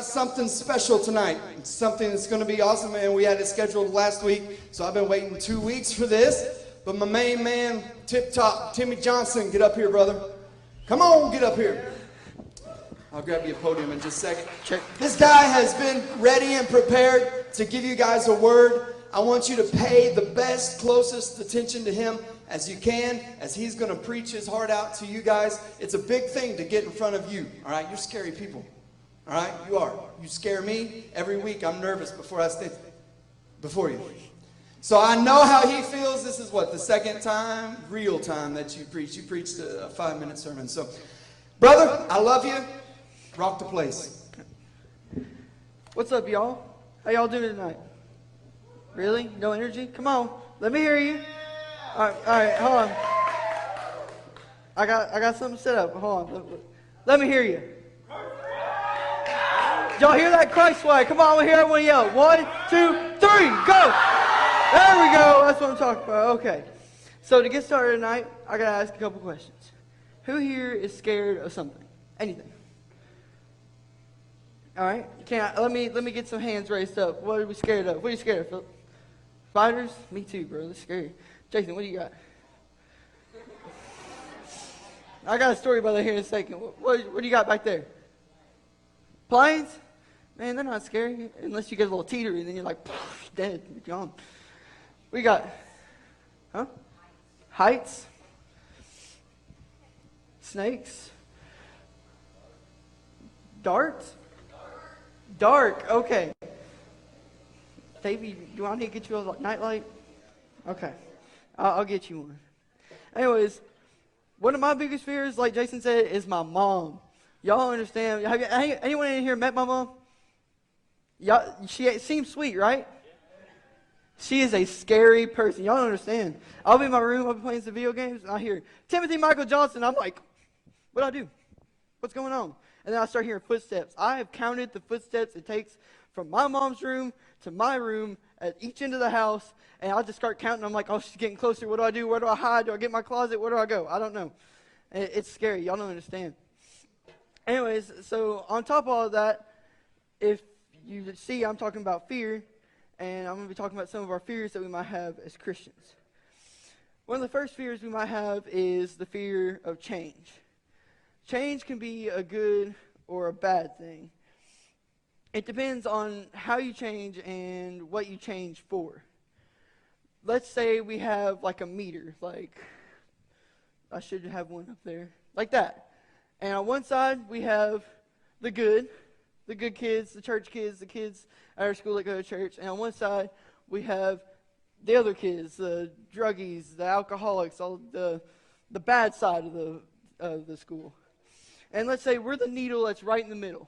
got something special tonight. It's something that's going to be awesome, and we had it scheduled last week, so I've been waiting 2 weeks for this. But my main man, Tip Top, Timmy Johnson, get up here, brother. Come on, get up here. I'll grab you a podium in just a second. Check. This guy has been ready and prepared to give you guys a word. I want you to pay the best, closest attention to him as you can, as he's going to preach his heart out to you guys. It's a big thing to get in front of you, all right? You're scary people, all right? You are. You scare me. Every week I'm nervous before I stand before you. So I know how he feels. This is what, the second time, real time that you preach. You preached a 5-minute sermon. So, brother, I love you. Rock the place. What's up, y'all? How y'all doing tonight? Really? No energy? Come on. Let me hear you. All right, hold on. I got something set up. Hold on. Let me hear you. Y'all hear that? Christ swag. Come on, I hear everyone yell. 1, 2, 3, go! There we go. That's what I'm talking about. Okay. So to get started tonight, I gotta ask a couple questions. Who here is scared of something? Anything? All right. Let me get some hands raised up. What are we scared of? What are you scared of, Philip? Spiders? Me too, bro. That's scary. Jason, what do you got? I got a story about that here in a second. What do you got back there? Planes? Man, they're not scary unless you get a little teetery, and then you're like, dead, you're gone. What you got? Huh? Heights? Snakes? Darts? Dark, okay. Davey, do I need to get you a nightlight? Okay, I'll get you one. Anyways, one of my biggest fears, like Jason said, is my mom. Y'all understand? Have anyone in here met my mom? Y'all, she seems sweet, right? She is a scary person. Y'all don't understand. I'll be in my room, I'll be playing some video games, and I hear Timothy Michael Johnson. I'm like, what'd I do? What's going on? And then I start hearing footsteps. I have counted the footsteps it takes from my mom's room to my room at each end of the house, and I just start counting. I'm like, oh, she's getting closer. What do I do? Where do I hide? Do I get in my closet? Where do I go? I don't know. It's scary. Y'all don't understand. Anyways, so on top of all of that, if you see, I'm talking about fear, and I'm going to be talking about some of our fears that we might have as Christians. One of the first fears we might have is the fear of change. Change can be a good or a bad thing. It depends on how you change and what you change for. Let's say we have like a meter, like I should have one up there, like that. And on one side we have the good kids, the church kids, the kids at our school that go to church. And on one side we have the other kids, the druggies, the alcoholics, all the bad side of the school. And let's say we're the needle that's right in the middle.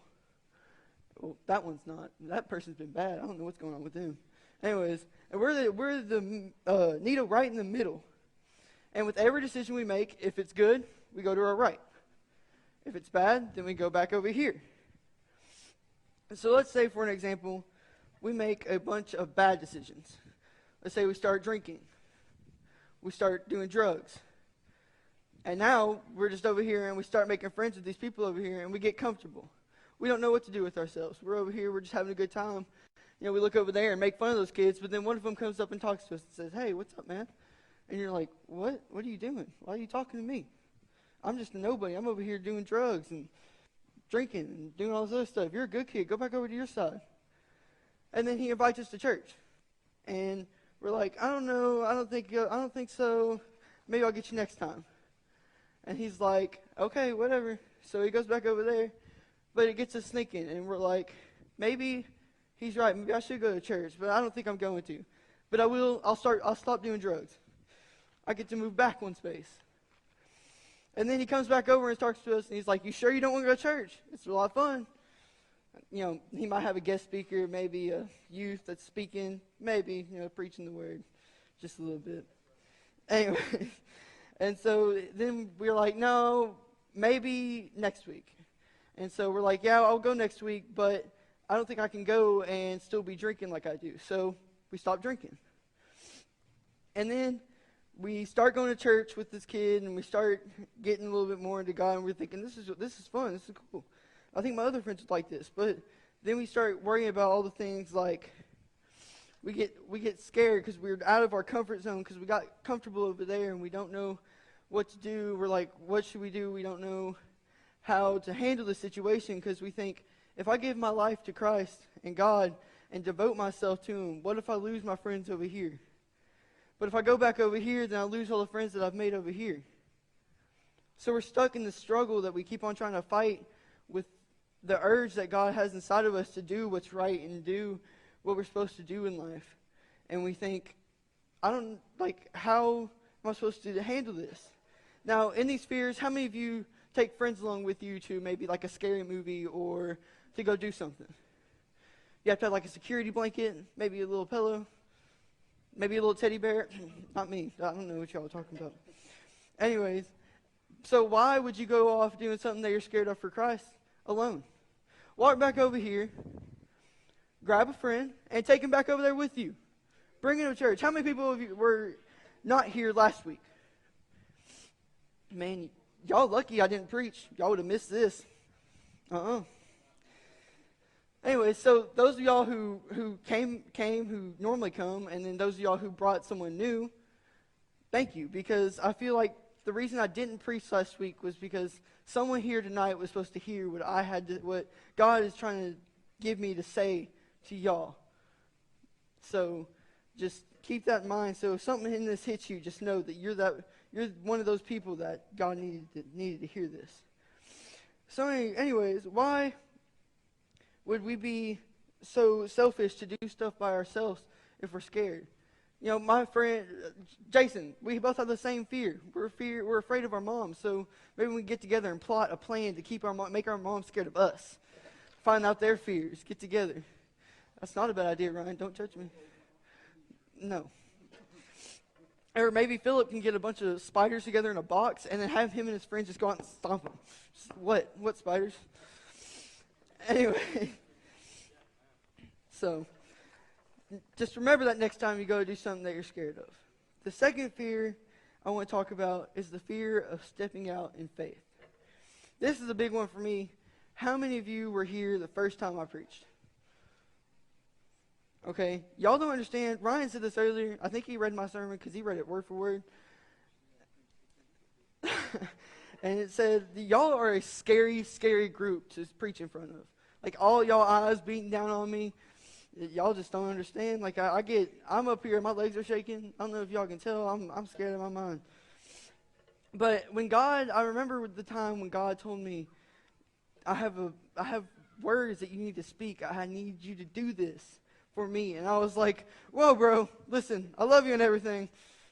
Well, that one's not. That person's been bad. I don't know what's going on with them. Anyways, and we're the needle right in the middle. And with every decision we make, if it's good, we go to our right. If it's bad, then we go back over here. And so let's say, for an example, we make a bunch of bad decisions. Let's say we start drinking. We start doing drugs. And now we're just over here and we start making friends with these people over here and we get comfortable. We don't know what to do with ourselves. We're over here, we're just having a good time. You know, we look over there and make fun of those kids, but then one of them comes up and talks to us and says, hey, what's up, man? And you're like, what? What are you doing? Why are you talking to me? I'm just a nobody. I'm over here doing drugs and drinking and doing all this other stuff. You're a good kid. Go back over to your side. And then he invites us to church. And we're like, I don't know. I don't think so. Maybe I'll get you next time. And he's like, okay, whatever. So he goes back over there, but it gets us thinking, and we're like, maybe he's right. Maybe I should go to church, but I don't think I'm going to. But I will. I'll stop doing drugs. I get to move back one space. And then he comes back over and talks to us, and he's like, you sure you don't want to go to church? It's a lot of fun. You know, he might have a guest speaker, maybe a youth that's speaking, maybe, preaching the word just a little bit. Anyway. And so then we're like, no, maybe next week. And so we're like, yeah, I'll go next week, but I don't think I can go and still be drinking like I do. So we stop drinking. And then we start going to church with this kid, and we start getting a little bit more into God, and we're thinking, this is fun, this is cool. I think my other friends would like this. But then we start worrying about all the things like we get scared because we're out of our comfort zone because we got comfortable over there and we don't know what to do. We're like, what should we do? We don't know how to handle the situation because we think, if I give my life to Christ and God and devote myself to Him, what if I lose my friends over here? But if I go back over here, then I lose all the friends that I've made over here. So we're stuck in the struggle that we keep on trying to fight with the urge that God has inside of us to do what's right and do what we're supposed to do in life. And we think, how am I supposed to handle this? Now, in these fears, how many of you take friends along with you to maybe like a scary movie or to go do something? You have to have like a security blanket, maybe a little pillow, maybe a little teddy bear. Not me. I don't know what y'all are talking about. Anyways, so why would you go off doing something that you're scared of for Christ alone? Walk back over here, grab a friend, and take him back over there with you. Bring him to church. How many people of you were not here last week? Man, y'all lucky I didn't preach. Y'all would have missed this. Anyway, so those of y'all who came, who normally come, and then those of y'all who brought someone new, thank you. Because I feel like the reason I didn't preach last week was because someone here tonight was supposed to hear what God is trying to give me to say to y'all. So just keep that in mind. So if something in this hits you, just know that you're one of those people that God needed to hear this. So anyways, why would we be so selfish to do stuff by ourselves if we're scared? You know, my friend Jason, we both have the same fear. We're afraid of our mom. So maybe we get together and plot a plan to make our mom scared of us. Find out their fears. Get together. That's not a bad idea, Ryan. Don't judge me. No. Or maybe Philip can get a bunch of spiders together in a box and then have him and his friends just go out and stomp them. What spiders? Anyway. So, just remember that next time you go to do something that you're scared of. The second fear I want to talk about is the fear of stepping out in faith. This is a big one for me. How many of you were here the first time I preached? Okay, y'all don't understand. Ryan said this earlier. I think he read my sermon because he read it word for word. And it said, y'all are a scary, scary group to preach in front of. Like, all y'all eyes beating down on me. Y'all just don't understand. Like, I'm up here, my legs are shaking. I don't know if y'all can tell. I'm scared of my mind. But I remember the time when God told me, I have words that you need to speak. I need you to do this for me. And I was like, whoa, bro, listen, I love you and everything,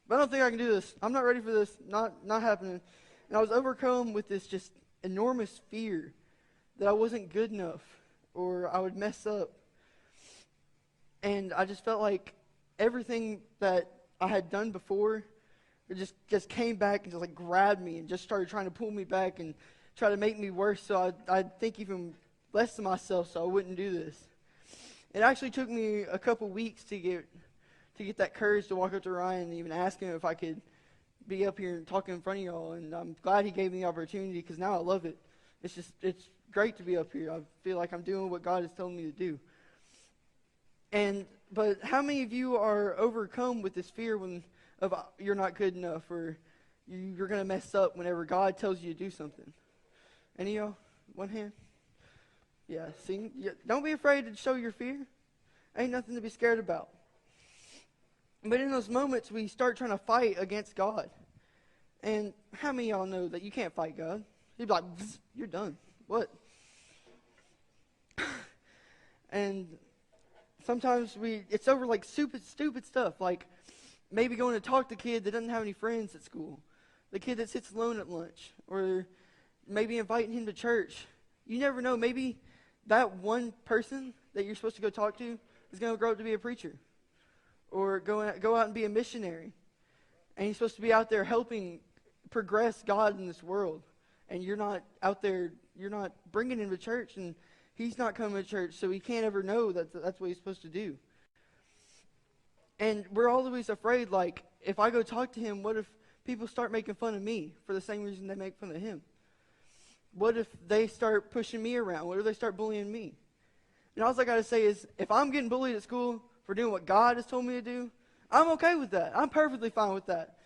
but I don't think I can do this. I'm not ready for this. Not happening. And I was overcome with this just enormous fear that I wasn't good enough or I would mess up. And I just felt like everything that I had done before, it just came back and just like grabbed me and just started trying to pull me back and try to make me worse so I'd think even less of myself so I wouldn't do this. It actually took me a couple weeks to get that courage to walk up to Ryan and even ask him if I could be up here and talk in front of y'all. And I'm glad he gave me the opportunity because now I love it. It's great to be up here. I feel like I'm doing what God is telling me to do. But how many of you are overcome with this fear of you're not good enough or you're going to mess up whenever God tells you to do something? Any of y'all? One hand? Yeah, see? Don't be afraid to show your fear. Ain't nothing to be scared about. But in those moments, we start trying to fight against God. And how many of y'all know that you can't fight God? He'd be like, you're done. What? And sometimes it's over like stupid stuff, like maybe going to talk to the kid that doesn't have any friends at school, the kid that sits alone at lunch, or maybe inviting him to church. You never know, maybe that one person that you're supposed to go talk to is going to grow up to be a preacher or go out and be a missionary. And he's supposed to be out there helping progress God in this world. And you're not out there, you're not bringing him to church, and he's not coming to church, so he can't ever know that that's what he's supposed to do. And we're always afraid, like, if I go talk to him, what if people start making fun of me for the same reason they make fun of him? What if they start pushing me around? What if they start bullying me? And all I got to say is, if I'm getting bullied at school for doing what God has told me to do, I'm okay with that. I'm perfectly fine with that.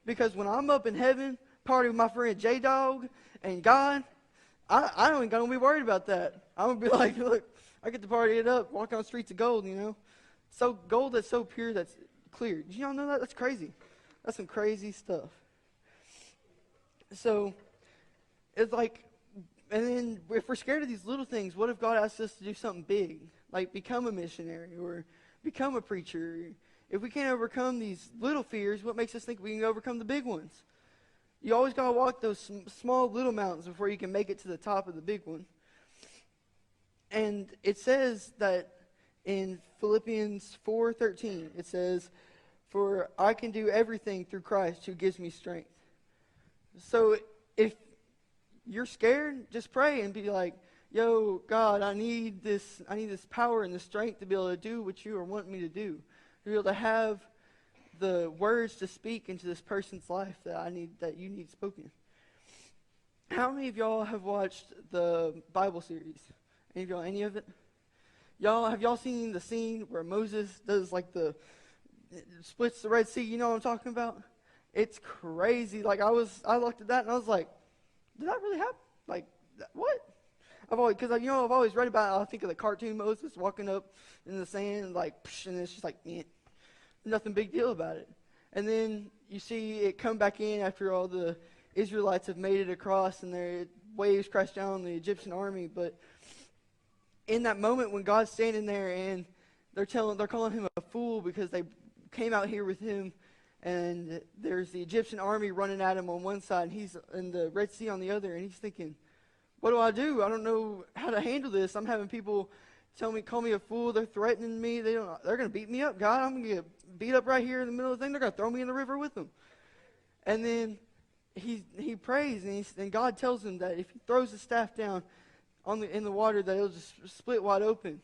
Because when I'm up in heaven, partying with my friend J-Dog and God, I don't even going to be worried about that. I'm going to be like, look, I get to party it up, walk on the streets of gold, you know. So gold that's so pure, that's clear. Did y'all know that? That's crazy. That's some crazy stuff. So it's like, and then if we're scared of these little things, what if God asks us to do something big? Like become a missionary or become a preacher? If we can't overcome these little fears, what makes us think we can overcome the big ones? You always got to walk those small little mountains before you can make it to the top of the big one. And it says that in Philippians 4:13, it says, "For I can do everything through Christ who gives me strength." So if you're scared, just pray and be like, yo, God, I need this power and the strength to be able to do what you are wanting me to do. To be able to have the words to speak into this person's life that you need spoken. How many of y'all have watched the Bible series? Any of it? Have y'all seen the scene where Moses does like splits the Red Sea? You know what I'm talking about? It's crazy. Like I looked at that and I was like, did that really happen? Like, what? I've always read about it. I think of the cartoon Moses walking up in the sand, like, psh, and it's just like, nothing big deal about it. And then you see it come back in after all the Israelites have made it across and their waves crash down on the Egyptian army. But in that moment when God's standing there and they're calling him a fool because they came out here with him, and there's the Egyptian army running at him on one side, and he's in the Red Sea on the other, and he's thinking, what do? I don't know how to handle this. I'm having people call me a fool. They're threatening me. They're going to beat me up. God, I'm going to get beat up right here in the middle of the thing. They're going to throw me in the river with them. And then he prays, and God tells him that if he throws the staff down in the water, that it'll just split wide open.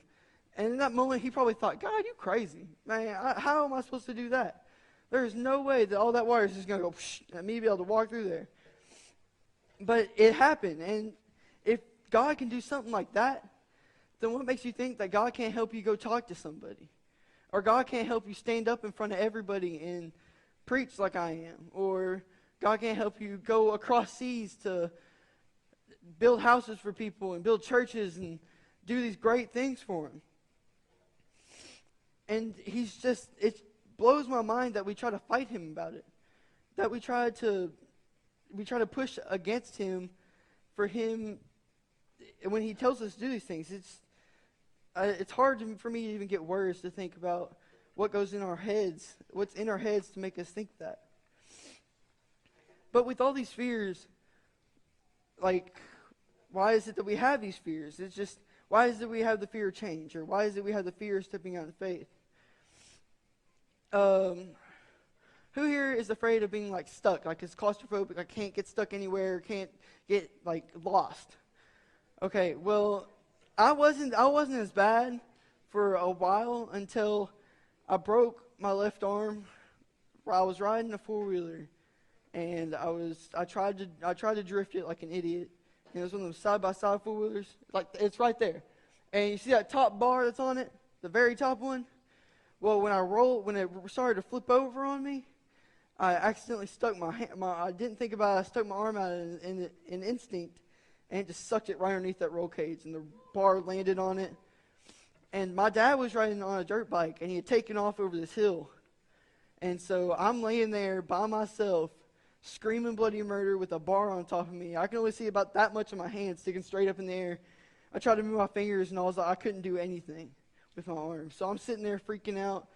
And in that moment, he probably thought, God, you crazy. Man, how am I supposed to do that? There's no way that all that water is just going to go and me be able to walk through there. But it happened. And if God can do something like that, then what makes you think that God can't help you go talk to somebody? Or God can't help you stand up in front of everybody and preach like I am? Or God can't help you go across seas to build houses for people and build churches and do these great things for them? And it blows my mind that we try to fight him about it. That we try to push against him for him when he tells us to do these things. It's hard for me to even get words to think about what goes in our heads, what's in our heads to make us think that. But with all these fears, like, why is it that we have these fears? Why is it we have the fear of change? Or why is it we have the fear of stepping out in faith? Who here is afraid of being like stuck? Like it's claustrophobic, I can't get stuck anywhere, can't get like lost. Okay, well, I wasn't as bad for a while until I broke my left arm while I was riding a four-wheeler. And I tried to drift it like an idiot. And it was one of those side-by-side four-wheelers. Like, it's right there. And you see that top bar that's on it? The very top one? Well, when it started to flip over on me, I accidentally stuck my hand. I didn't think about it. I stuck my arm out in instinct, and it just sucked it right underneath that roll cage, and the bar landed on it. And my dad was riding on a dirt bike, and he had taken off over this hill. And so I'm laying there by myself, screaming bloody murder with a bar on top of me. I can only see about that much of my hand sticking straight up in the air. I tried to move my fingers, and I couldn't do anything with my arm. So I'm sitting there freaking out.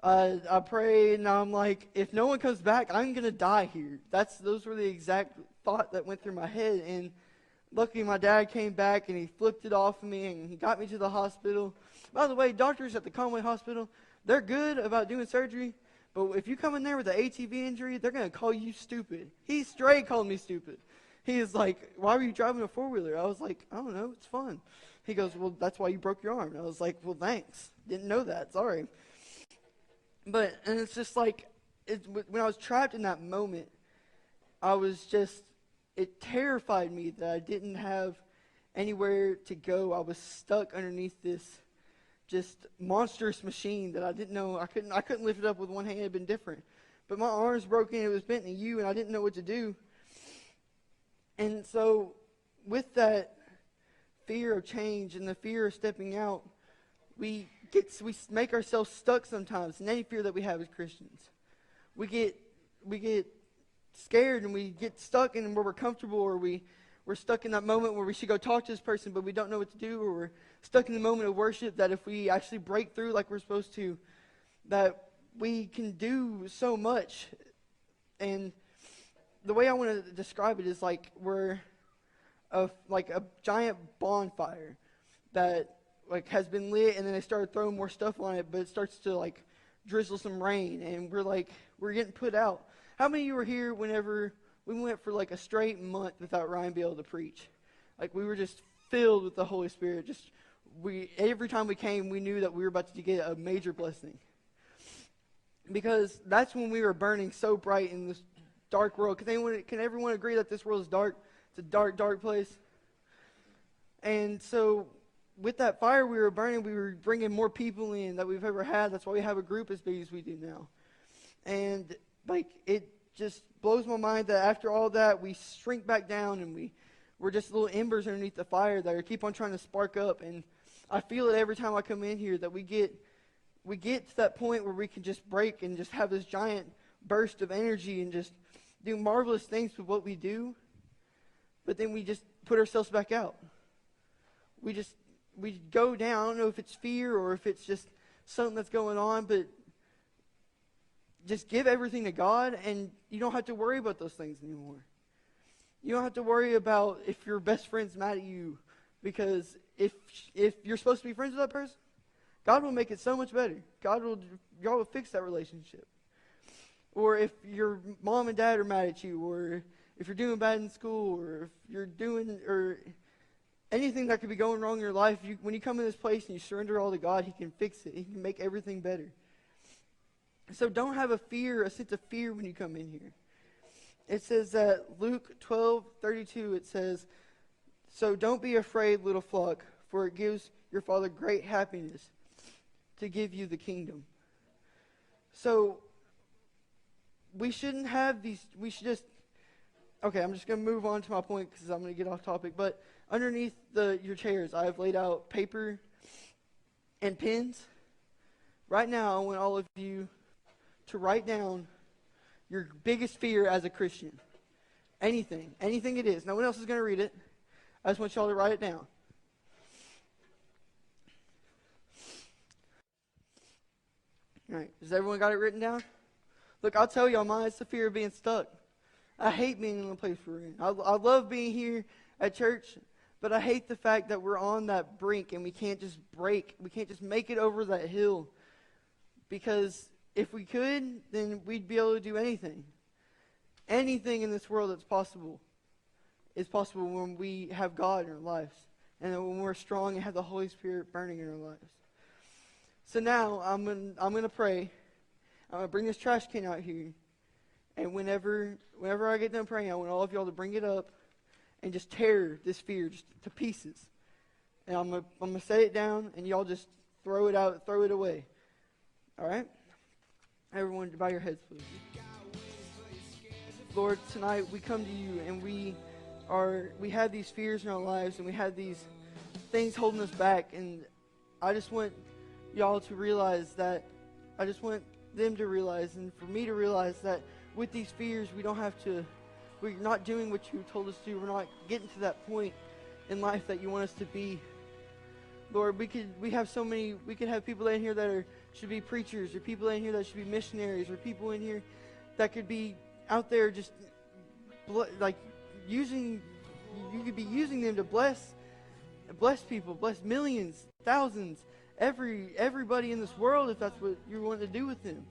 I prayed, and I'm like, if no one comes back, I'm going to die here. Those were the exact thought that went through my head. And luckily, my dad came back, and he flipped it off of me, and he got me to the hospital. By the way, doctors at the Conway Hospital, they're good about doing surgery. But if you come in there with an ATV injury, they're going to call you stupid. He straight called me stupid. He is like, why were you driving a four-wheeler? I was like, I don't know, it's fun. He goes, well, that's why you broke your arm. And I was like, well, thanks. Didn't know that, sorry. And it's just like, when I was trapped in that moment, it terrified me that I didn't have anywhere to go. I was stuck underneath this just monstrous machine that I didn't know. I couldn't lift it up with one hand. It had been different. But my arm's broken. It was bent in a U, and I didn't know what to do. And so with that fear of change and the fear of stepping out, we make ourselves stuck sometimes in any fear that we have as Christians. We get scared and we get stuck in where we're comfortable, or we're stuck in that moment where we should go talk to this person but we don't know what to do, or we're stuck in the moment of worship that if we actually break through like we're supposed to, that we can do so much. And the way I want to describe it is like we're like a giant bonfire that like has been lit, and then they started throwing more stuff on it, but it starts to like drizzle some rain, and we're getting put out. How many of you were here whenever we went for like a straight month without Ryan being able to preach? Like we were just filled with the Holy Spirit. Every time we came, we knew that we were about to get a major blessing. Because that's when we were burning so bright in this dark world. Can everyone agree that this world is dark? It's a dark, dark place. And so with that fire we were burning, we were bringing more people in that we've ever had. That's why we have a group as big as we do now. And like it just blows my mind that after all that, we shrink back down and we're just little embers underneath the fire that keep on trying to spark up. And I feel it every time I come in here that we get to that point where we can just break and just have this giant burst of energy and just do marvelous things with what we do. But then we just put ourselves back out. We go down. I don't know if it's fear or if it's just something that's going on, but just give everything to God, and you don't have to worry about those things anymore. You don't have to worry about if your best friend's mad at you, because if you're supposed to be friends with that person, God will make it so much better. God will fix that relationship. Or if your mom and dad are mad at you, or if you're doing bad in school, or if you're doing or anything that could be going wrong in your life, when you come in this place and you surrender all to God, He can fix it. He can make everything better. So don't have a sense of fear when you come in here. It says that Luke 12:32, it says, "So don't be afraid, little flock, for it gives your Father great happiness to give you the kingdom." So we shouldn't have these, okay, I'm just going to move on to my point because I'm going to get off topic. But underneath your chairs, I have laid out paper and pens. Right now, I want all of you to write down your biggest fear as a Christian. Anything it is. No one else is going to read it. I just want y'all to write it down. All right, has everyone got it written down? Look, I'll tell y'all mine. It's the fear of being stuck. I hate being in the place we're in. I love being here at church, but I hate the fact that we're on that brink and we can't just break. We can't just make it over that hill. Because if we could, then we'd be able to do anything. Anything in this world that's possible is possible when we have God in our lives. And when we're strong and have the Holy Spirit burning in our lives. So now I'm gonna pray. I'm going to bring this trash can out here. And whenever I get done praying, I want all of y'all to bring it up and just tear this fear just to pieces. And I'm gonna set it down, and y'all just throw it out, throw it away. All right? Everyone, bow your heads, please. Lord, tonight we come to you, and we have these fears in our lives, and we have these things holding us back. And I just want y'all to realize that. I just want them to realize, and for me to realize that with these fears, we're not doing what you told us to. We're not getting to that point in life that you want us to be. Lord, we could have people in here that should be preachers, or people in here that should be missionaries, or people in here that could be out there just you could be using them to bless people, bless millions, thousands, everybody in this world, if that's what you want to do with them.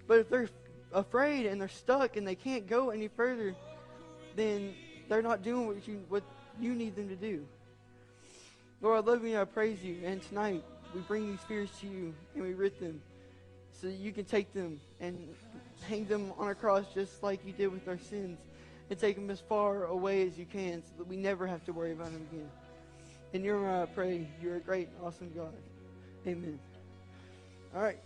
But if they're afraid and they're stuck and they can't go any further, then they're not doing what you need them to do. Lord, I love you and I praise you. And tonight we bring these fears to you and we rid them so that you can take them and hang them on a cross just like you did with our sins, and take them as far away as you can so that we never have to worry about them again. In your name I pray, you're a great, awesome God. Amen. All right.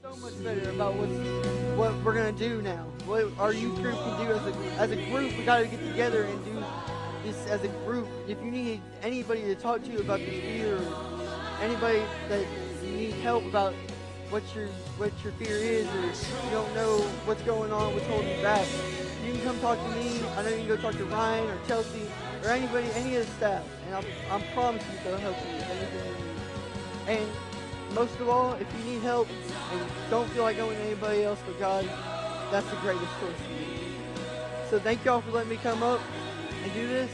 So much better about what we're gonna do now. What our youth group can do as a group. We gotta get together and do this as a group. If you need anybody to talk to about this fear, or anybody that you need help about what your fear is, or you don't know what's going on, what's holding you back, you can come talk to me. I know you can go talk to Ryan or Chelsea or anybody, any of the staff, and I promise you they'll help you with anything you need. And most of all, if you need help and don't feel like going to anybody else but God, that's the greatest choice for you. So thank y'all for letting me come up and do this.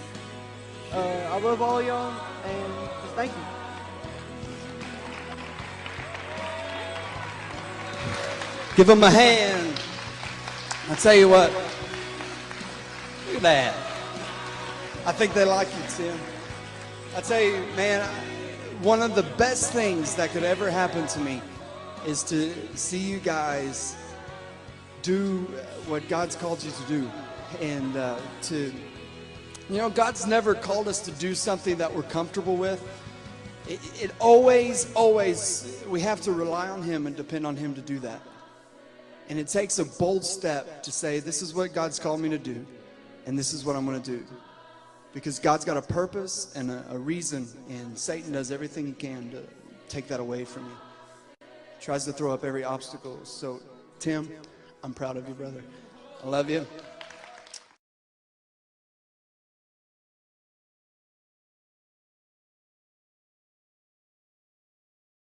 I love all y'all, and just thank you. Give them a hand. I tell you what. Look at that. I think they like you, Tim. I tell you, man, one of the best things that could ever happen to me is to see you guys do what God's called you to do. And God's never called us to do something that we're comfortable with. It always, we have to rely on Him and depend on Him to do that. And it takes a bold step to say, this is what God's called me to do, and this is what I'm going to do. Because God's got a purpose and a reason, and Satan does everything he can to take that away from you. Tries to throw up every obstacle. So, Tim, I'm proud of you, brother. I love you.